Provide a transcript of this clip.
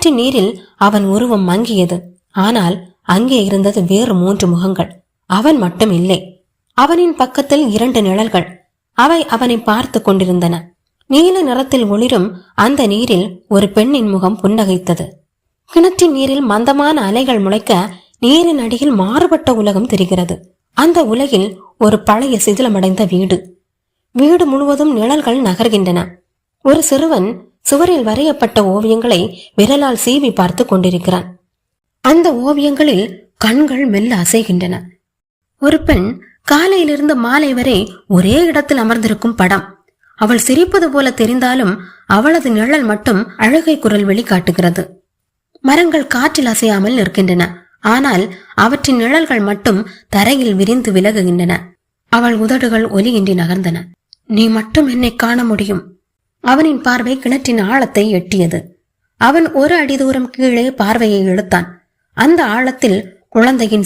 கிணற்றின் நீரில் அவன் உருவம் மங்கியது. ஆனால் அங்கே இருந்தது வேறு 3 முகங்கள். அவன் மட்டும் இல்லை. அவனின் பக்கத்தில் 2 நிழல்கள். அவை அவனை பார்த்து கொண்டிருந்தன. நீல நிறத்தில் ஒளிரும் அந்த நீரில் ஒரு பெண்ணின் முகம் புன்னகைத்தது. கிணற்றின் நீரில் மந்தமான அலைகள் முளைக்க நீரின் அடியில் மாறுபட்ட உலகம் தெரிகிறது. அந்த உலகில் ஒரு பழைய சிதிலமடைந்த வீடு. வீடு முழுவதும் நிழல்கள் நகர்கின்றன. ஒரு சிறுவன் சுவரில் வரையப்பட்ட ஓவியங்களை விரலால் சீவி பார்த்து கொண்டிருக்கிறான். அந்த ஓவியங்களில் கண்கள் மெல்ல அசைகின்றன. ஒரு பெண் காலையிலிருந்து மாலை வரை ஒரே இடத்தில் அமர்ந்திருக்கும் படம். அவள் சிரிப்பது போல தெரிந்தாலும் அவளது நிழல் மட்டும் அழுகை குரல் வெளிக்காட்டுகிறது. மரங்கள் காற்றில் அசையாமல் நிற்கின்றன. ஆனால் அவற்றின் நிழல்கள் மட்டும் தரையில் விரிந்து விலகுகின்றன. அவள் உதடுகள் ஒலியின்றி நகர்ந்தன. நீ மட்டும் என்னை காண முடியும். அவனின் பார்வை கிணற்றின் ஆழத்தை எட்டியது. அவன் 1 அடி தூரம் கீழே பார்வையை இழுத்தான். அந்த ஆழத்தில் குழந்தையின்